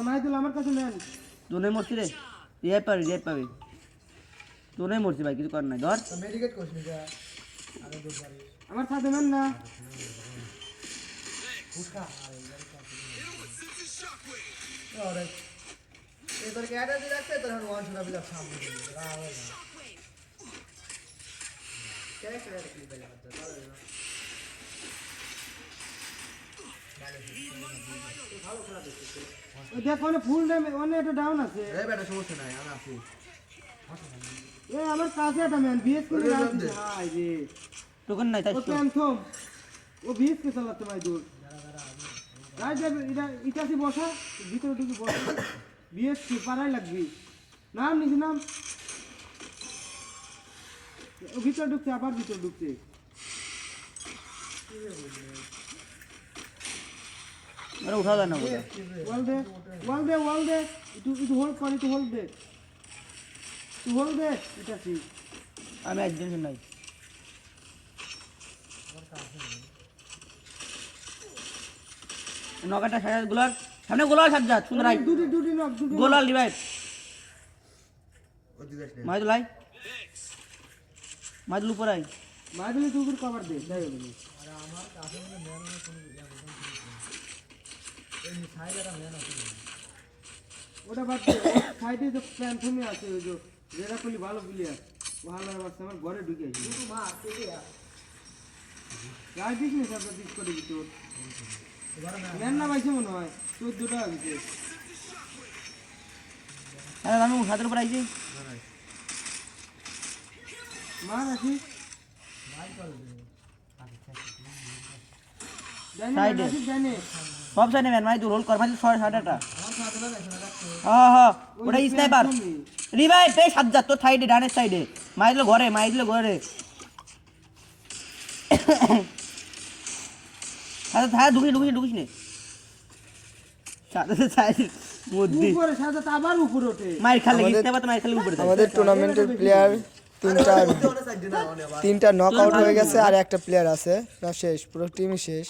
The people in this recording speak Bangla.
মাইদুল আমার কাছে নেন দোনে মরছি রে রিয়াই পাবি দোনে মরছি ভাই কিছু কর নাই ধর মেডিকেট কোর্স নি যা আরে দূর পারি আমার সাথে নেন না ফুসকা আরে এবার কি আইডা দি রাখতে তোর ওয়ান শুরা বিলা সামনে দিবি আরে কেন করে রাখলি বেলা তো ভালো খেলা দেখছিস ওই দেখ ওনে ফুল ড্যাম ওনে এটা ডাউন আছে এই বেটা সমস্যা নাই আমি আছি এ আমার কাছে একটা ম্যান বিএস করে রাখছে হাই রে টোকেন নাই তাই ও প্যান্থম ও বিএস কে চালাতে মাইদুল রাইট যাবে এটা সি বসা ভিতরে ঢুকে বসা বিএস কি পারাই লাগবি নাম নিচে নাম ও ভিতরে ঢুকছে আবার ভিতরে ঢুকছে আরে উঠা যায় না ওটা ওয়াল দে একটু হোল্ড কর একটু হোল্ড দে এটা সি আমি একদিন নাই নগাটা সাজা গোলার সামনে গোলার সাজা সুন্দর আই দুটি নক দুটি গোলার রিভাইভ ও দিবেশ নে মাইদুল আই মাইদুল উপর আই মাইদুল তুই উপর কভার দে যাই হবে আরে আমার কাছে মানে ম্যান না কোন এই সাইডটা ম্যান আছে ওটা বাদ দে সাইডে যে প্যান্থমে আছে ওই যে যেটা করলি ভালো প্লেয়ার ভালো আছে আমার ঘরে ঢুকে আছে তুই মা কে দিয়া রাইট দিস না সব দিস করে দিতে ঘরে না নেন না পাইছে মনে হয় 14 টাকা দিতে আরে আমি হাতের উপর আইছি মার আসি মাই করে দে জানি আসি জানি সব সাইডে ম্যান মাইদুল হোল্ড কর মাইদুল 6 7টা আমার সাথে না দেখছ না রাখতে হ্যাঁ হ্যাঁ ওটা স্নাইপার রিভাইভ এই সাজা তোর সাইডে ডানের সাইডে মাইদুল ঘরে আরে থায় ঢুকিস নে সাথে সাইড মধ্যে উপরে সাথে আবার উপরে ওঠে মাইর খালে স্নাইপার তো মাইর খালে উপরে যায় আমাদের টুর্নামেন্টের প্লেয়ার তিনটা নক আউট হয়ে গেছে আর একটা প্লেয়ার আছে না শেষ পুরো টিমই শেষ